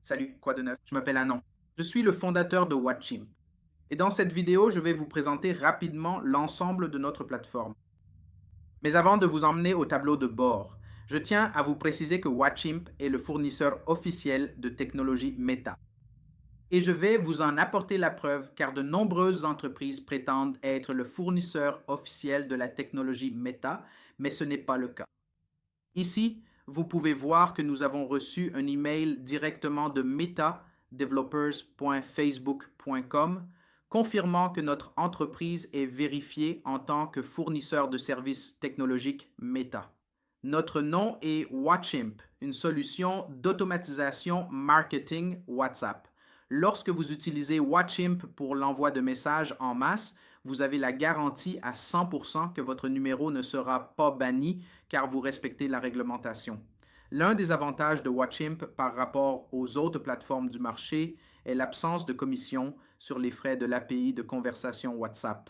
Salut, quoi de neuf? Je m'appelle Anon. Je suis le fondateur de Watchim. Et dans cette vidéo, je vais vous présenter rapidement l'ensemble de notre plateforme. Mais avant de vous emmener au tableau de bord, je tiens à vous préciser que Watchimp est le fournisseur officiel de technologie Meta. Et je vais vous en apporter la preuve car de nombreuses entreprises prétendent être le fournisseur officiel de la technologie Meta, mais ce n'est pas le cas. Ici, vous pouvez voir que nous avons reçu un email directement de Meta, developers.facebook.com, confirmant que notre entreprise est vérifiée en tant que fournisseur de services technologiques Meta. Notre nom est Watchimp, une solution d'automatisation marketing WhatsApp. Lorsque vous utilisez Watchimp pour l'envoi de messages en masse, vous avez la garantie à 100% que votre numéro ne sera pas banni car vous respectez la réglementation. L'un des avantages de Watchimp par rapport aux autres plateformes du marché est l'absence de commission sur les frais de l'API de conversation WhatsApp.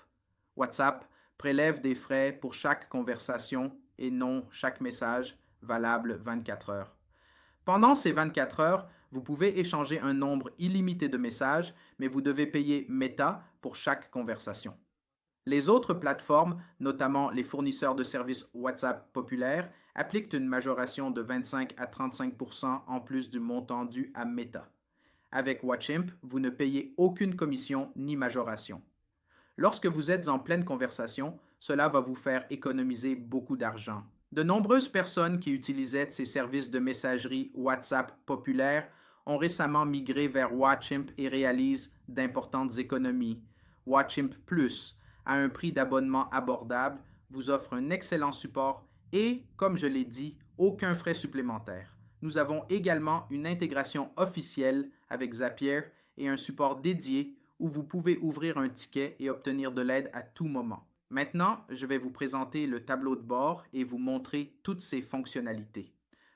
WhatsApp prélève des frais pour chaque conversation et non chaque message valable 24 heures. Pendant ces 24 heures, vous pouvez échanger un nombre illimité de messages, mais vous devez payer Meta pour chaque conversation. Les autres plateformes, notamment les fournisseurs de services WhatsApp populaires, appliquent une majoration de 25 à 35 en plus du montant dû à Meta. Avec Watchimp, vous ne payez aucune commission ni majoration. Lorsque vous êtes en pleine conversation, cela va vous faire économiser beaucoup d'argent. De nombreuses personnes qui utilisaient ces services de messagerie WhatsApp populaires ont récemment migré vers Watchimp et réalisent d'importantes économies. Watchimp Plus, à un prix d'abonnement abordable, vous offre un excellent support et, comme je l'ai dit, aucun frais supplémentaire. Nous avons également une intégration officielle avec Zapier et un support dédié où vous pouvez ouvrir un ticket et obtenir de l'aide à tout moment. Maintenant, je vais vous présenter le tableau de bord et vous montrer toutes ses fonctionnalités.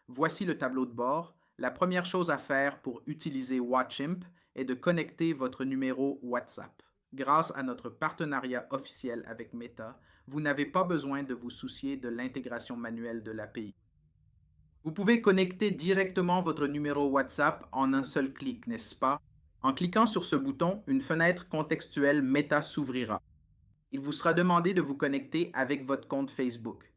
Voici le tableau de bord. La première chose à faire pour utiliser Watchimp est de connecter votre numéro WhatsApp. Grâce à notre partenariat officiel avec Meta, vous n'avez pas besoin de vous soucier de l'intégration manuelle de l'API. Vous pouvez connecter directement votre numéro WhatsApp en un seul clic, n'est-ce pas? En cliquant sur ce bouton, une fenêtre contextuelle Meta s'ouvrira. Il vous sera demandé de vous connecter avec votre compte Facebook.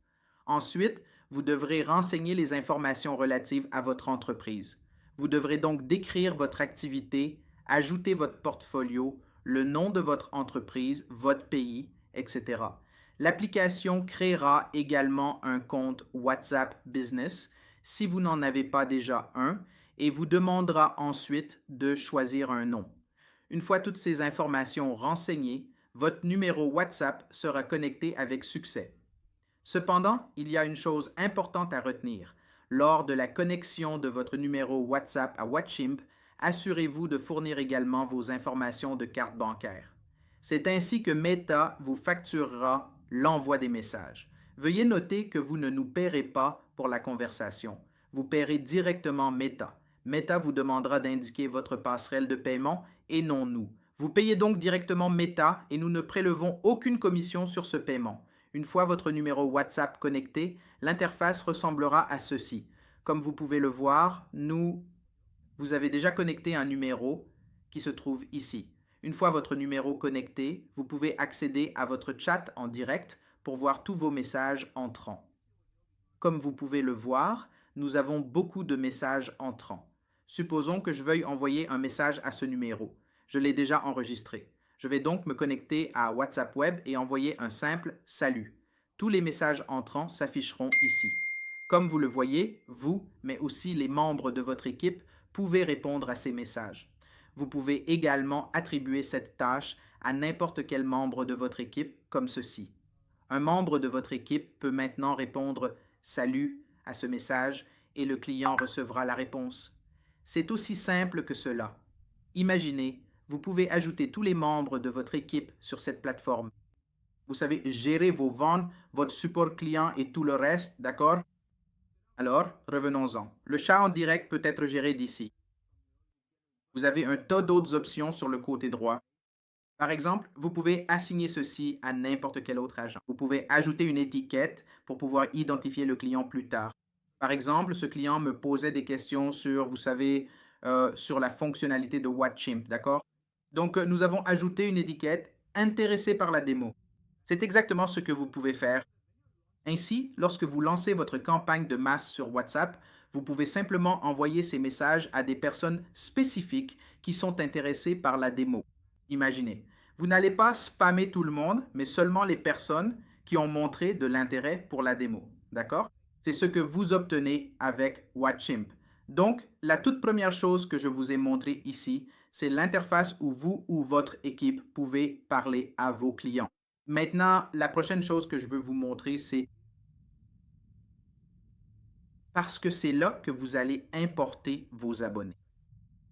Ensuite, vous devrez renseigner les informations relatives à votre entreprise. Vous devrez donc décrire votre activité, ajouter votre portfolio, le nom de votre entreprise, votre pays, etc. L'application créera également un compte WhatsApp Business si vous n'en avez pas déjà un et vous demandera ensuite de choisir un nom. Une fois toutes ces informations renseignées, votre numéro WhatsApp sera connecté avec succès. Cependant, il y a une chose importante à retenir. Lors de la connexion de votre numéro WhatsApp à Watchimp, assurez-vous de fournir également vos informations de carte bancaire. C'est ainsi que Meta vous facturera l'envoi des messages. Veuillez noter que vous ne nous paierez pas pour la conversation. Vous paierez directement Meta. Meta vous demandera d'indiquer votre passerelle de paiement et non nous. Vous payez donc directement Meta et nous ne prélevons aucune commission sur ce paiement. Une fois votre numéro WhatsApp connecté, l'interface ressemblera à ceci. Comme vous pouvez le voir, vous avez déjà connecté un numéro qui se trouve ici. Une fois votre numéro connecté, vous pouvez accéder à votre chat en direct pour voir tous vos messages entrants. Comme vous pouvez le voir, nous avons beaucoup de messages entrants. Supposons que je veuille envoyer un message à ce numéro. Je l'ai déjà enregistré. Je vais donc me connecter à WhatsApp Web et envoyer un simple salut. Tous les messages entrants s'afficheront ici. Comme vous le voyez, vous, mais aussi les membres de votre équipe, pouvez répondre à ces messages. Vous pouvez également attribuer cette tâche à n'importe quel membre de votre équipe, comme ceci. Un membre de votre équipe peut maintenant répondre Salut à ce message et le client recevra la réponse. C'est aussi simple que cela. Imaginez, vous pouvez ajouter tous les membres de votre équipe sur cette plateforme. Vous savez gérer vos ventes, votre support client et tout le reste, d'accord? Alors, revenons-en. Le chat en direct peut être géré d'ici. Vous avez un tas d'autres options sur le côté droit. Par exemple, vous pouvez assigner ceci à n'importe quel autre agent. Vous pouvez ajouter une étiquette pour pouvoir identifier le client plus tard. Par exemple, ce client me posait des questions sur, vous savez, sur la fonctionnalité de WhatChimp, d'accord? Donc, nous avons ajouté une étiquette intéressé par la démo. C'est exactement ce que vous pouvez faire. Ainsi, lorsque vous lancez votre campagne de masse sur WhatsApp, vous pouvez simplement envoyer ces messages à des personnes spécifiques qui sont intéressées par la démo. Imaginez, vous n'allez pas spammer tout le monde, mais seulement les personnes qui ont montré de l'intérêt pour la démo. D'accord? C'est ce que vous obtenez avec WhatChimp. Donc, la toute première chose que je vous ai montrée ici, c'est l'interface où vous ou votre équipe pouvez parler à vos clients. Maintenant, la prochaine chose que je veux vous montrer, c'est parce que c'est là que vous allez importer vos abonnés.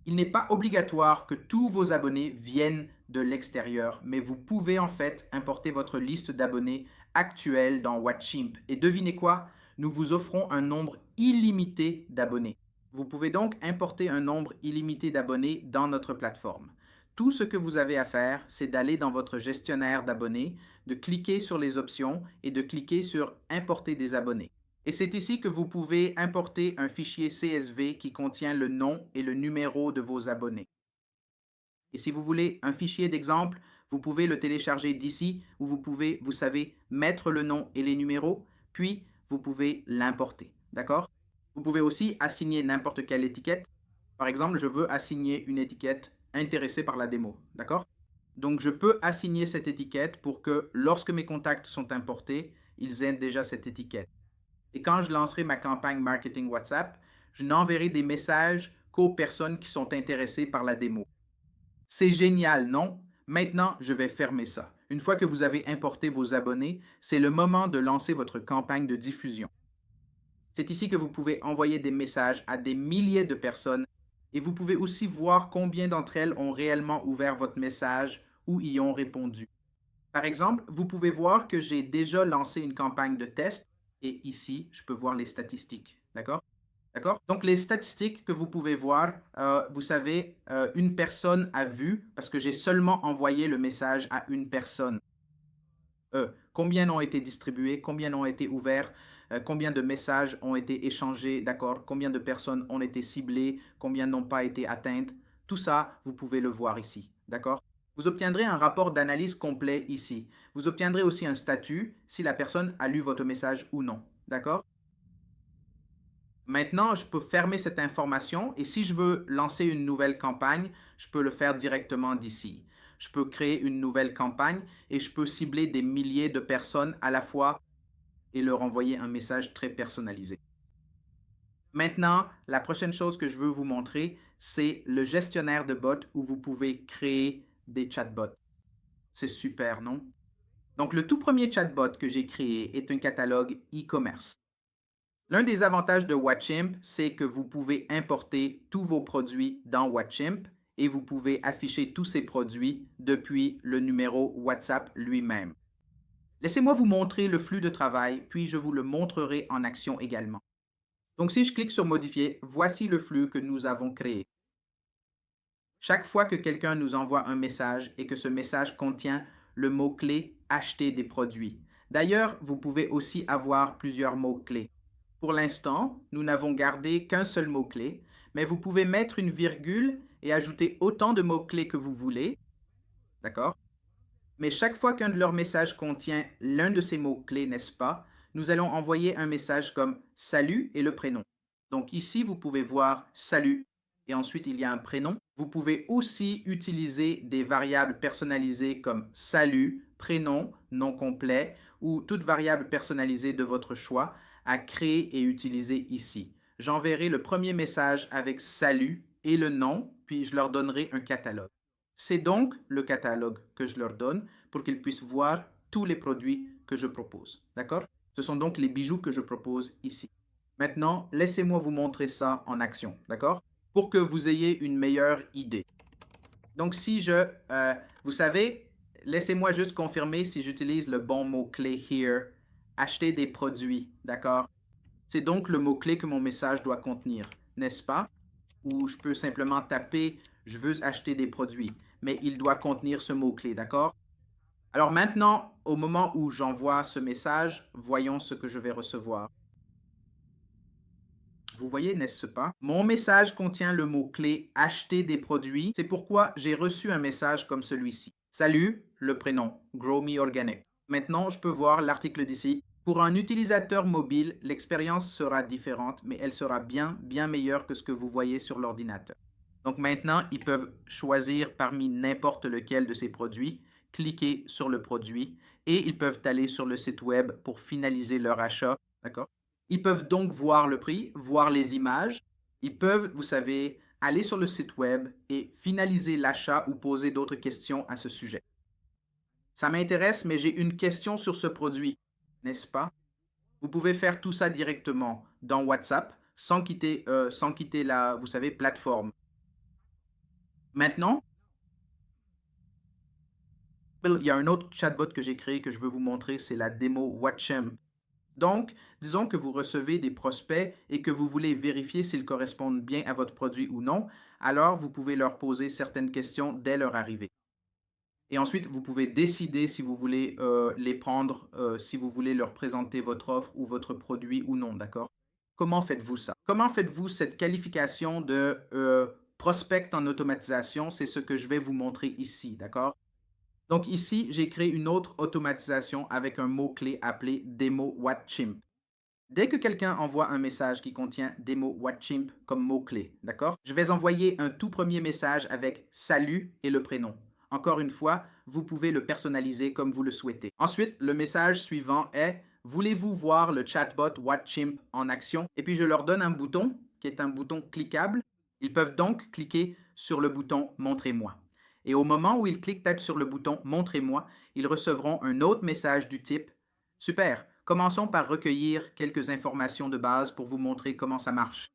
Il n'est pas obligatoire que tous vos abonnés viennent de l'extérieur, mais vous pouvez en fait importer votre liste d'abonnés actuelle dans WhatChimp. Et devinez quoi? Nous vous offrons un nombre illimité d'abonnés. Vous pouvez donc importer un nombre illimité d'abonnés dans notre plateforme. Tout ce que vous avez à faire, c'est d'aller dans votre gestionnaire d'abonnés, de cliquer sur les options et de cliquer sur Importer des abonnés. Et c'est ici que vous pouvez importer un fichier CSV qui contient le nom et le numéro de vos abonnés. Et si vous voulez un fichier d'exemple, vous pouvez le télécharger d'ici où vous pouvez, vous savez, mettre le nom et les numéros, puis vous pouvez l'importer. D'accord? Vous pouvez aussi assigner n'importe quelle étiquette. Par exemple, je veux assigner une étiquette intéressée par la démo. D'accord? Donc, je peux assigner cette étiquette pour que lorsque mes contacts sont importés, ils aient déjà cette étiquette. Et quand je lancerai ma campagne marketing WhatsApp, je n'enverrai des messages qu'aux personnes qui sont intéressées par la démo. C'est génial, non? Maintenant, je vais fermer ça. Une fois que vous avez importé vos abonnés, c'est le moment de lancer votre campagne de diffusion. C'est ici que vous pouvez envoyer des messages à des milliers de personnes et vous pouvez aussi voir combien d'entre elles ont réellement ouvert votre message ou y ont répondu. Par exemple, vous pouvez voir que j'ai déjà lancé une campagne de test et ici, je peux voir les statistiques. D'accord? D'accord? Donc, les statistiques que vous pouvez voir, vous savez, une personne a vu parce que j'ai seulement envoyé le message à une personne. Combien ont été distribués, combien ont été ouverts, combien de messages ont été échangés, d'accord? Combien de personnes ont été ciblées, combien n'ont pas été atteintes. Tout ça, vous pouvez le voir ici, d'accord? Vous obtiendrez un rapport d'analyse complet ici. Vous obtiendrez aussi un statut si la personne a lu votre message ou non, d'accord? Maintenant, je peux fermer cette information et si je veux lancer une nouvelle campagne, je peux le faire directement d'ici. Je peux créer une nouvelle campagne et je peux cibler des milliers de personnes à la fois et leur envoyer un message très personnalisé. Maintenant, la prochaine chose que je veux vous montrer, c'est le gestionnaire de bots où vous pouvez créer des chatbots. C'est super, non? Donc, le tout premier chatbot que j'ai créé est un catalogue e-commerce. L'un des avantages de WhatChimp, c'est que vous pouvez importer tous vos produits dans WhatChimp et vous pouvez afficher tous ces produits depuis le numéro WhatsApp lui-même. Laissez-moi vous montrer le flux de travail, puis je vous le montrerai en action également. Donc si je clique sur Modifier, voici le flux que nous avons créé. Chaque fois que quelqu'un nous envoie un message et que ce message contient le mot-clé Acheter des produits. D'ailleurs, vous pouvez aussi avoir plusieurs mots-clés. Pour l'instant, nous n'avons gardé qu'un seul mot-clé, mais vous pouvez mettre une virgule et ajouter autant de mots-clés que vous voulez. D'accord? Mais chaque fois qu'un de leurs messages contient l'un de ces mots-clés, n'est-ce pas, nous allons envoyer un message comme Salut et le prénom. Donc ici, vous pouvez voir Salut et ensuite il y a un prénom. Vous pouvez aussi utiliser des variables personnalisées comme Salut, prénom, nom complet ou toute variable personnalisée de votre choix à créer et utiliser ici. J'enverrai le premier message avec Salut et le nom, puis je leur donnerai un catalogue. C'est donc le catalogue que je leur donne pour qu'ils puissent voir tous les produits que je propose. D'accord? Ce sont donc les bijoux que je propose ici. Maintenant, laissez-moi vous montrer ça en action. D'accord? Pour que vous ayez une meilleure idée. Donc, si vous savez, laissez-moi juste confirmer si j'utilise le bon mot-clé here. Acheter des produits. D'accord? C'est donc le mot-clé que mon message doit contenir, n'est-ce pas? Ou je peux simplement taper je veux acheter des produits, mais il doit contenir ce mot-clé, d'accord? Alors maintenant, au moment où j'envoie ce message, voyons ce que je vais recevoir. Vous voyez, n'est-ce pas? Mon message contient le mot-clé acheter des produits. C'est pourquoi j'ai reçu un message comme celui-ci. Salut, le prénom, Grow Me Organic. Maintenant, je peux voir l'article d'ici. Pour un utilisateur mobile, l'expérience sera différente, mais elle sera bien meilleure que ce que vous voyez sur l'ordinateur. Donc maintenant, ils peuvent choisir parmi n'importe lequel de ces produits, cliquer sur le produit et ils peuvent aller sur le site web pour finaliser leur achat. D'accord? Ils peuvent donc voir le prix, voir les images. Ils peuvent, vous savez, aller sur le site web et finaliser l'achat ou poser d'autres questions à ce sujet. Ça m'intéresse, mais j'ai une question sur ce produit, n'est-ce pas? Vous pouvez faire tout ça directement dans WhatsApp sans quitter la, vous savez, plateforme. Maintenant, il y a un autre chatbot que j'ai créé que je veux vous montrer, c'est la démo WatchM. Donc, disons que vous recevez des prospects et que vous voulez vérifier s'ils correspondent bien à votre produit ou non, alors vous pouvez leur poser certaines questions dès leur arrivée. Et ensuite, vous pouvez décider si vous voulez les prendre, si vous voulez leur présenter votre offre ou votre produit ou non, d'accord? Comment faites-vous ça? Comment faites-vous cette qualification de prospect en automatisation? C'est ce que je vais vous montrer ici, d'accord? Donc ici, j'ai créé une autre automatisation avec un mot-clé appelé Demo WhatChimp. Dès que quelqu'un envoie un message qui contient Demo WhatChimp comme mot-clé, d'accord? Je vais envoyer un tout premier message avec salut et le prénom. Encore une fois, vous pouvez le personnaliser comme vous le souhaitez. Ensuite, le message suivant est voulez-vous voir le chatbot WhatChimp en action? Et puis je leur donne un bouton qui est un bouton cliquable. Ils peuvent donc cliquer sur le bouton montrez-moi. Et au moment où ils cliquent sur le bouton montrez-moi, ils recevront un autre message du type super. Commençons par recueillir quelques informations de base pour vous montrer comment ça marche.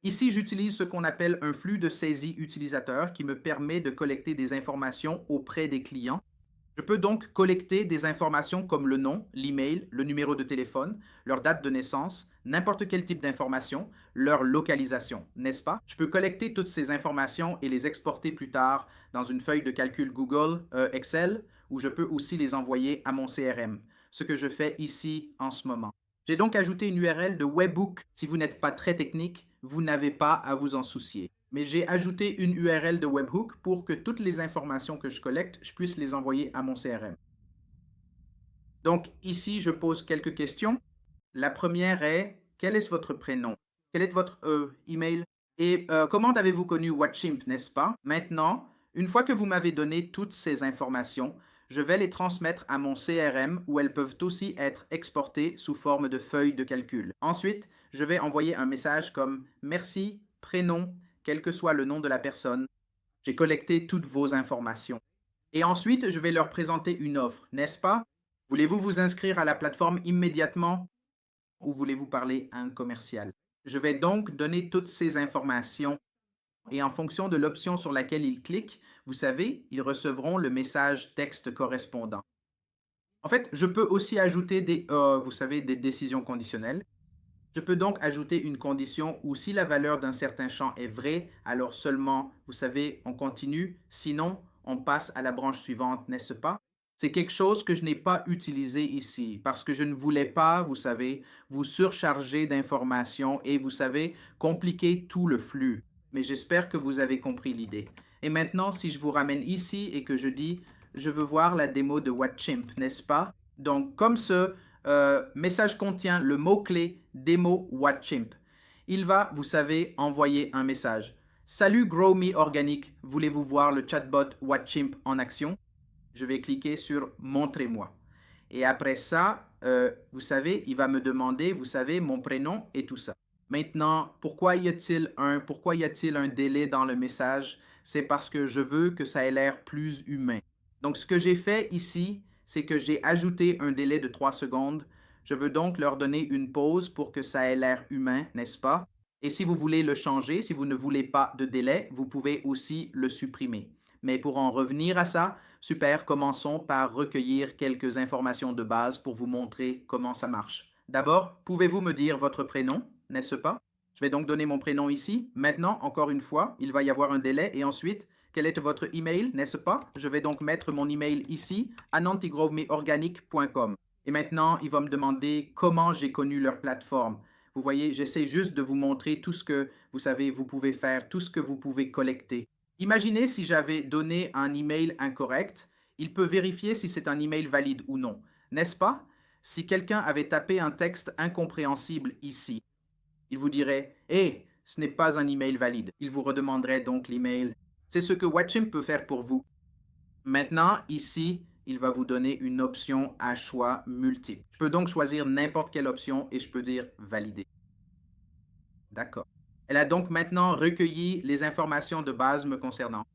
Ici, j'utilise ce qu'on appelle un flux de saisie utilisateur qui me permet de collecter des informations auprès des clients. Je peux donc collecter des informations comme le nom, l'email, le numéro de téléphone, leur date de naissance, n'importe quel type d'information, leur localisation, n'est-ce pas? Je peux collecter toutes ces informations et les exporter plus tard dans une feuille de calcul Google, Excel, ou je peux aussi les envoyer à mon CRM, ce que je fais ici en ce moment. J'ai donc ajouté une URL de webhook. Si vous n'êtes pas très technique, vous n'avez pas à vous en soucier. Mais j'ai ajouté une URL de webhook pour que toutes les informations que je collecte, je puisse les envoyer à mon CRM. Donc ici, je pose quelques questions. La première est, quel est votre prénom? Quel est votre email? Et comment avez-vous connu WhatChimp, n'est-ce pas? Maintenant, une fois que vous m'avez donné toutes ces informations, je vais les transmettre à mon CRM où elles peuvent aussi être exportées sous forme de feuilles de calcul. Ensuite, je vais envoyer un message comme merci, prénom, quel que soit le nom de la personne. J'ai collecté toutes vos informations. Et ensuite, je vais leur présenter une offre, n'est-ce pas? Voulez-vous vous inscrire à la plateforme immédiatement ou voulez-vous parler à un commercial? Je vais donc donner toutes ces informations et en fonction de l'option sur laquelle ils cliquent, vous savez, ils recevront le message texte correspondant. En fait, je peux aussi ajouter vous savez, des décisions conditionnelles. Je peux donc ajouter une condition où si la valeur d'un certain champ est vraie, alors seulement, vous savez, on continue, sinon on passe à la branche suivante, n'est-ce pas? C'est quelque chose que je n'ai pas utilisé ici parce que je ne voulais pas, vous savez, vous surcharger d'informations et, vous savez, compliquer tout le flux. Mais j'espère que vous avez compris l'idée. Et maintenant, si je vous ramène ici et que je dis, je veux voir la démo de WhatChimp, n'est-ce pas? Donc, comme ce message contient le mot-clé démo WhatChimp, il va, vous savez, envoyer un message. Salut Grow Me Organic, voulez-vous voir le chatbot WhatChimp en action? Je vais cliquer sur Montrez-moi. Et après ça, vous savez, il va me demander, vous savez, mon prénom et tout ça. Maintenant, pourquoi y a-t-il un délai dans le message? C'est parce que je veux que ça ait l'air plus humain. Donc, ce que j'ai fait ici, c'est que j'ai ajouté un délai de 3 secondes. Je veux donc leur donner une pause pour que ça ait l'air humain, n'est-ce pas? Et si vous voulez le changer, si vous ne voulez pas de délai, vous pouvez aussi le supprimer. Mais pour en revenir à ça, super, commençons par recueillir quelques informations de base pour vous montrer comment ça marche. D'abord, pouvez-vous me dire votre prénom, n'est-ce pas? Je vais donc donner mon prénom ici. Maintenant, encore une fois, il va y avoir un délai et ensuite, quel est votre email, n'est-ce pas? Je vais donc mettre mon email ici, anantigrovemeorganic.com. Et maintenant, il va me demander comment j'ai connu leur plateforme. Vous voyez, j'essaie juste de vous montrer tout ce que vous savez, vous pouvez faire, tout ce que vous pouvez collecter. Imaginez si j'avais donné un email incorrect, il peut vérifier si c'est un email valide ou non, n'est-ce pas? Si quelqu'un avait tapé un texte incompréhensible ici, il vous dirait "Eh, ce n'est pas un email valide." Il vous redemanderait donc l'email. C'est ce que Watchimp peut faire pour vous. Maintenant, ici, il va vous donner une option à choix multiple. Je peux donc choisir n'importe quelle option et je peux dire valider. D'accord. Elle a donc maintenant recueilli les informations de base me concernant.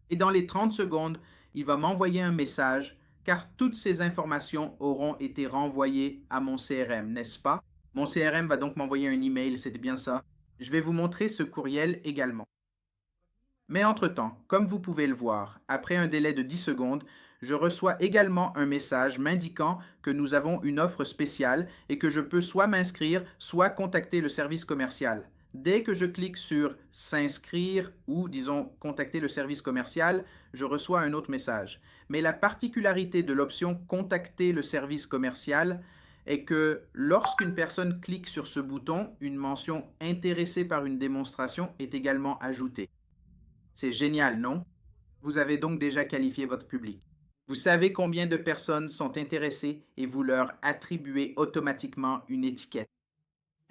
Et dans les 30 secondes, il va m'envoyer un message car toutes ces informations auront été renvoyées à mon CRM, n'est-ce pas? Mon CRM va donc m'envoyer un email, c'était bien ça. Je vais vous montrer ce courriel également. Mais entre-temps, comme vous pouvez le voir, après un délai de 10 secondes, je reçois également un message m'indiquant que nous avons une offre spéciale et que je peux soit m'inscrire, soit contacter le service commercial. Dès que je clique sur s'inscrire ou, disons, contacter le service commercial, je reçois un autre message. Mais la particularité de l'option contacter le service commercial est que lorsqu'une personne clique sur ce bouton, une mention intéressée par une démonstration est également ajoutée. C'est génial, non? Vous avez donc déjà qualifié votre public. Vous savez combien de personnes sont intéressées et vous leur attribuez automatiquement une étiquette.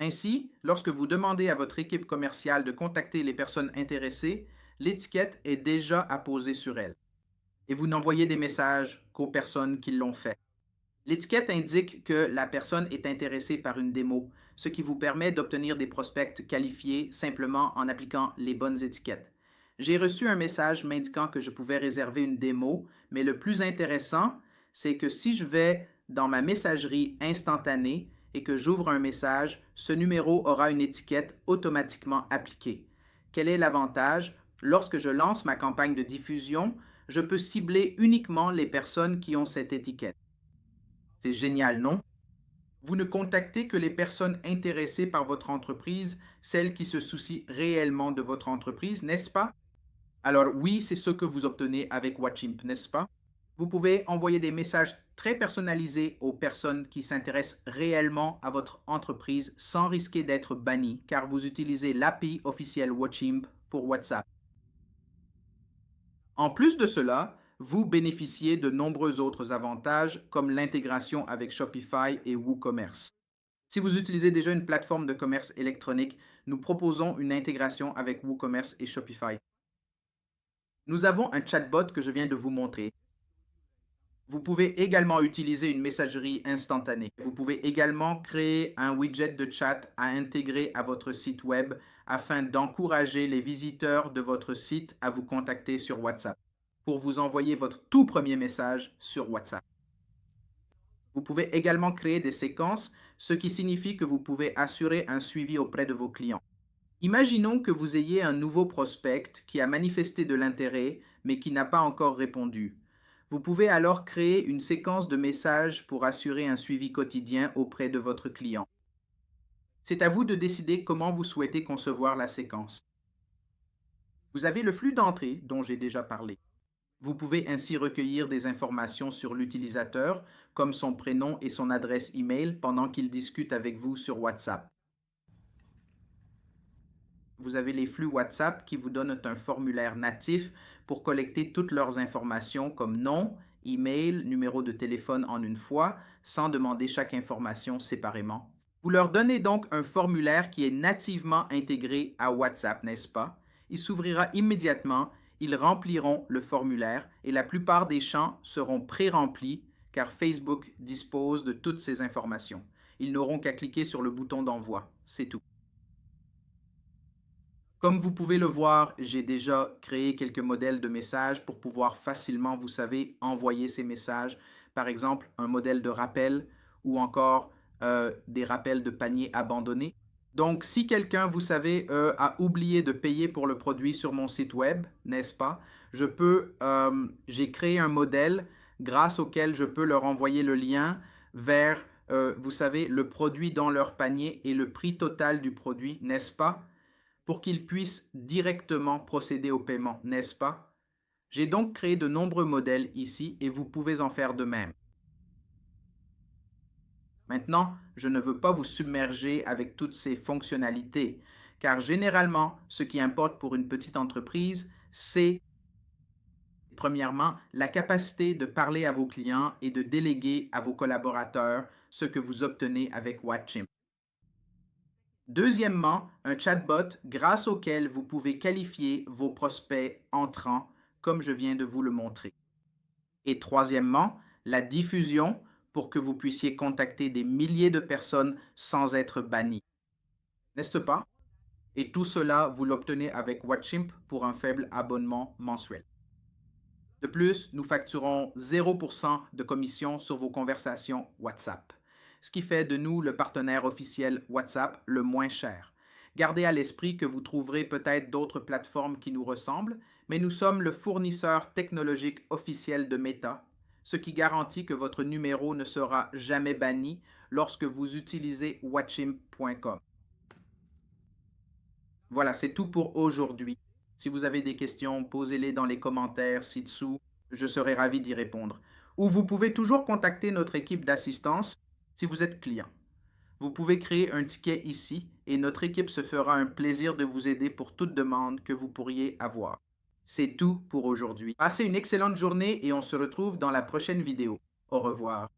Ainsi, lorsque vous demandez à votre équipe commerciale de contacter les personnes intéressées, l'étiquette est déjà apposée sur elle. Et vous n'envoyez des messages qu'aux personnes qui l'ont fait. L'étiquette indique que la personne est intéressée par une démo, ce qui vous permet d'obtenir des prospects qualifiés simplement en appliquant les bonnes étiquettes. J'ai reçu un message m'indiquant que je pouvais réserver une démo, mais le plus intéressant, c'est que si je vais dans ma messagerie instantanée et que j'ouvre un message, ce numéro aura une étiquette automatiquement appliquée. Quel est l'avantage? Lorsque je lance ma campagne de diffusion, je peux cibler uniquement les personnes qui ont cette étiquette. C'est génial, non? Vous ne contactez que les personnes intéressées par votre entreprise, celles qui se soucient réellement de votre entreprise, n'est-ce pas? Alors oui, c'est ce que vous obtenez avec Watchimp, n'est-ce pas? Vous pouvez envoyer des messages très personnalisés aux personnes qui s'intéressent réellement à votre entreprise sans risquer d'être banni, car vous utilisez l'API officielle Watchimp pour WhatsApp. En plus de cela, vous bénéficiez de nombreux autres avantages comme l'intégration avec Shopify et WooCommerce. Si vous utilisez déjà une plateforme de commerce électronique, nous proposons une intégration avec WooCommerce et Shopify. Nous avons un chatbot que je viens de vous montrer. Vous pouvez également utiliser une messagerie instantanée. Vous pouvez également créer un widget de chat à intégrer à votre site web afin d'encourager les visiteurs de votre site à vous contacter sur WhatsApp pour vous envoyer votre tout premier message sur WhatsApp. Vous pouvez également créer des séquences, ce qui signifie que vous pouvez assurer un suivi auprès de vos clients. Imaginons que vous ayez un nouveau prospect qui a manifesté de l'intérêt mais qui n'a pas encore répondu. Vous pouvez alors créer une séquence de messages pour assurer un suivi quotidien auprès de votre client. C'est à vous de décider comment vous souhaitez concevoir la séquence. Vous avez le flux d'entrée dont j'ai déjà parlé. Vous pouvez ainsi recueillir des informations sur l'utilisateur, comme son prénom et son adresse email pendant qu'il discute avec vous sur WhatsApp. Vous avez les flux WhatsApp qui vous donnent un formulaire natif pour collecter toutes leurs informations comme nom, email, numéro de téléphone en une fois, sans demander chaque information séparément. Vous leur donnez donc un formulaire qui est nativement intégré à WhatsApp, n'est-ce pas? Il s'ouvrira immédiatement, ils rempliront le formulaire et la plupart des champs seront pré-remplis car Facebook dispose de toutes ces informations. Ils n'auront qu'à cliquer sur le bouton d'envoi, c'est tout. Comme vous pouvez le voir, j'ai déjà créé quelques modèles de messages pour pouvoir facilement, vous savez, envoyer ces messages. Par exemple, un modèle de rappel ou encore des rappels de panier abandonnés. Donc, si quelqu'un, vous savez, a oublié de payer pour le produit sur mon site web, n'est-ce pas, j'ai créé un modèle grâce auquel je peux leur envoyer le lien vers, vous savez, le produit dans leur panier et le prix total du produit, n'est-ce pas? Pour qu'ils puissent directement procéder au paiement, n'est-ce pas? J'ai donc créé de nombreux modèles ici et vous pouvez en faire de même. Maintenant, je ne veux pas vous submerger avec toutes ces fonctionnalités, car généralement, ce qui importe pour une petite entreprise, c'est premièrement la capacité de parler à vos clients et de déléguer à vos collaborateurs ce que vous obtenez avec Watchim. Deuxièmement, un chatbot grâce auquel vous pouvez qualifier vos prospects entrants, comme je viens de vous le montrer. Et troisièmement, la diffusion pour que vous puissiez contacter des milliers de personnes sans être banni. N'est-ce pas? Et tout cela, vous l'obtenez avec Watchimp pour un faible abonnement mensuel. De plus, nous facturons 0% de commission sur vos conversations WhatsApp, ce qui fait de nous le partenaire officiel WhatsApp le moins cher. Gardez à l'esprit que vous trouverez peut-être d'autres plateformes qui nous ressemblent, mais nous sommes le fournisseur technologique officiel de Meta, ce qui garantit que votre numéro ne sera jamais banni lorsque vous utilisez watchim.com. Voilà, c'est tout pour aujourd'hui. Si vous avez des questions, posez-les dans les commentaires ci-dessous. Je serai ravi d'y répondre. Ou vous pouvez toujours contacter notre équipe d'assistance si vous êtes client. Vous pouvez créer un ticket ici et notre équipe se fera un plaisir de vous aider pour toute demande que vous pourriez avoir. C'est tout pour aujourd'hui. Passez une excellente journée et on se retrouve dans la prochaine vidéo. Au revoir.